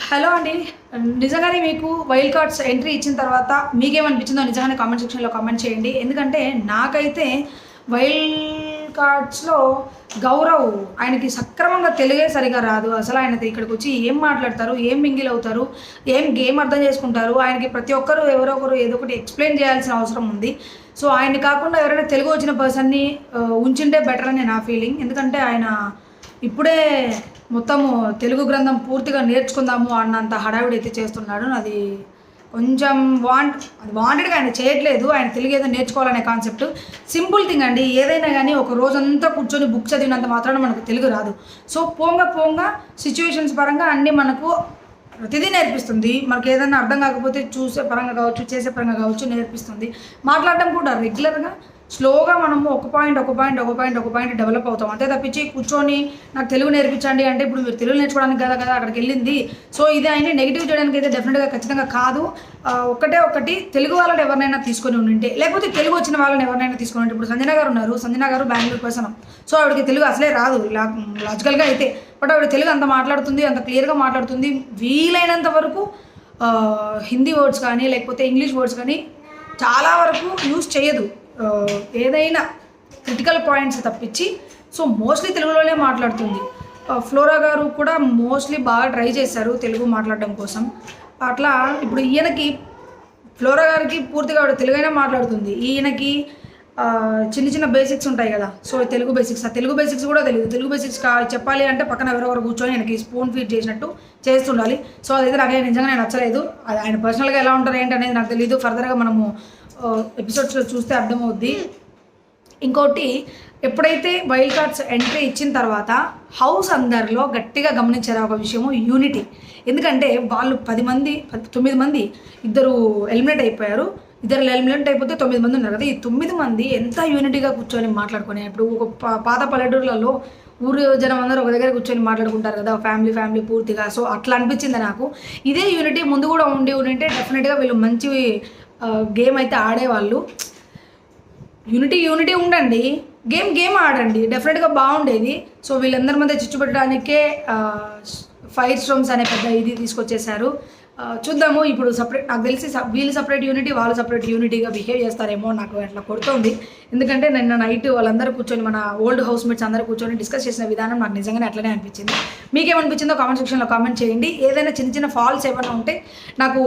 Hello అండి. నిజంగానే మీకు వైల్డ్ కార్డ్స్ ఎంట్రీ ఇచ్చిన తర్వాత మీకేమనిపించిందో నిజంగానే కామెంట్ సెక్షన్లో కామెంట్ చేయండి. ఎందుకంటే నాకైతే వైల్డ్ కార్డ్స్లో గౌరవ్ ఆయనకి సక్రమంగా తెలుగే సరిగా రాదు. అసలు ఆయన ఇక్కడికి వచ్చి ఏం మాట్లాడతారు, ఏం మింగిల్ అవుతారు, ఏం గేమ్ అర్థం చేసుకుంటారు. ఆయనకి ప్రతి ఒక్కరు ఎవరో ఒకరు ఏదో ఒకటి ఎక్స్ప్లెయిన్ చేయాల్సిన అవసరం ఉంది. సో ఆయన్ని కాకుండా ఎవరైనా తెలుగు వచ్చిన పర్సన్ని ఉంచుంటే బెటర్ అని నా ఫీలింగ్. ఎందుకంటే ఆయన ఇప్పుడే మొత్తము తెలుగు గ్రంథం పూర్తిగా నేర్చుకుందాము అన్నంత హడావిడి అయితే చేస్తున్నాడు. అది కొంచెం వాంటెడ్గా ఆయన చేయట్లేదు. ఆయన తెలుగు ఏదో నేర్చుకోవాలనే కాన్సెప్ట్ సింపుల్ థింగ్ అండి. ఏదైనా కానీ ఒక రోజంతా కూర్చొని బుక్ చదివినంత మాత్రాన మనకు తెలుగు రాదు. సో పోంగా సిచ్యువేషన్స్ పరంగా అన్నీ మనకు ప్రతిదీ నేర్పిస్తుంది. మనకి ఏదైనా అర్థం కాకపోతే చూసే పరంగా కావచ్చు, చేసే పరంగా కావచ్చు నేర్పిస్తుంది. మాట్లాడడం కూడా రెగ్యులర్గా స్లోగా మనము ఒక పాయింట్ డెవలప్ అవుతాం. అంతే తప్పించి కూర్చొని నాకు తెలుగు నేర్పించండి అంటే ఇప్పుడు మీరు తెలుగు నేర్చుకోవడానికి కదా అక్కడికి వెళ్ళింది. సో ఇది ఆయన నెగిటివ్ చేయడానికి అయితే డెఫినెట్గా ఖచ్చితంగా కాదు. ఒకటి తెలుగు వాళ్ళని ఎవరినైనా తీసుకొని ఉంటే, లేకపోతే తెలుగు వచ్చిన వాళ్ళని ఎవరినైనా తీసుకొని ఉంటే, ఇప్పుడు సంజన గారు ఉన్నారు. సంజన గారు బెంగళూరు పర్సన్. సో ఆవిడకి తెలుగు అసలే రాదు లాజికల్గా అయితే. బట్ ఆవిడ తెలుగు అంత మాట్లాడుతుంది, అంత క్లియర్గా మాట్లాడుతుంది. వీలైనంత వరకు హిందీ వర్డ్స్ కానీ లేకపోతే ఇంగ్లీష్ వర్డ్స్ కానీ చాలా వరకు యూజ్ చేయదు. ఏదైనా క్రిటికల్ పాయింట్స్ తప్పించి సో మోస్ట్లీ తెలుగులోనే మాట్లాడుతుంది. ఫ్లోరా గారు కూడా మోస్ట్లీ బాగా ట్రై చేశారు తెలుగు మాట్లాడడం కోసం. అట్లా ఇప్పుడు ఈయనకి ఫ్లోరా గారికి పూర్తిగా ఆవిడ తెలుగైనా మాట్లాడుతుంది. ఈయనకి చిన్న బేసిక్స్ ఉంటాయి కదా. సో తెలుగు బేసిక్స్, ఆ తెలుగు బేసిక్స్ కూడా తెలియదు. తెలుగు బేసిక్స్ చెప్పాలి అంటే పక్కన ఎవరెవరు కూర్చొని ఆయనకి స్పూన్ ఫీడ్ చేసినట్టు చేస్తుండాలి. సో అదైతే నాకు నిజంగా నచ్చలేదు. అది ఆయన పర్సనల్గా ఎలా ఉంటారు ఏంటి అనేది నాకు తెలియదు. ఫర్దర్గా మనము ఎపిసోడ్స్లో చూస్తే అర్థమవుద్ది. ఇంకోటి, ఎప్పుడైతే వైల్డ్ కార్డ్స్ ఎంట్రీ ఇచ్చిన తర్వాత హౌస్ అందరిలో గట్టిగా గమనించారు ఒక విషయము, యూనిటీ. ఎందుకంటే వాళ్ళు 9 మంది ఇద్దరు ఎలిమినేట్ అయిపోయారు. ఇద్దరు ఎలిమినేట్ అయిపోతే 9 మంది ఉన్నారు కదా. ఈ 9 మంది ఎంత యూనిటీగా కూర్చొని మాట్లాడుకొని, ఇప్పుడు ఒక పాత పల్లెటూర్లలో ఊరు జనం అందరూ ఒక దగ్గర కూర్చొని మాట్లాడుకుంటారు కదా, ఫ్యామిలీ పూర్తిగా. సో అట్లా అనిపించింది నాకు. ఇదే యూనిటీ ముందు కూడా ఉంటే డెఫినెట్గా వీళ్ళు మంచి గేమ్ అయితే ఆడేవాళ్ళు. యూనిటీ ఉండండి, గేమ్ ఆడండి, డెఫినెట్గా బాగుండేది. సో వీళ్ళందరి మధ్య చిచ్చు పెట్టడానికే ఫైర్ స్టోమ్స్ అనే పెద్ద ఇది తీసుకొచ్చేసారు. చూద్దాము. ఇప్పుడు సపరేట్, నాకు తెలిసి వీళ్ళు సపరేట్ యూనిటీ, వాళ్ళు సపరేట్ యూనిటీగా బిహేవ్ చేస్తారేమో నాకు అట్లా కొడుతుంది. ఎందుకంటే నిన్న నైట్ వాళ్ళందరూ కూర్చొని, మన ఓల్డ్ హౌస్ మేట్స్ అందరూ కూర్చొని డిస్కస్ చేసిన విధానం నాకు నిజంగానే అట్లనే అనిపించింది. మీకేమనిపించిందో కామెంట్ సెక్షన్లో కామెంట్ చేయండి. ఏదైనా చిన్న ఫాల్స్ ఏమైనా ఉంటే నాకు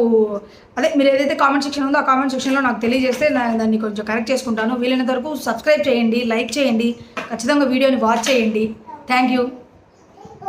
మీరు ఏదైతే కామెంట్ సెక్షన్ ఉందో ఆ కామెంట్ సెక్షన్లో నాకు తెలియజేస్తే దాన్ని కొంచెం కరెక్ట్ చేసుకుంటాను. వీలైనంత వరకు సబ్స్క్రైబ్ చేయండి, లైక్ చేయండి, ఖచ్చితంగా వీడియోని వాచ్ చేయండి. Thank you.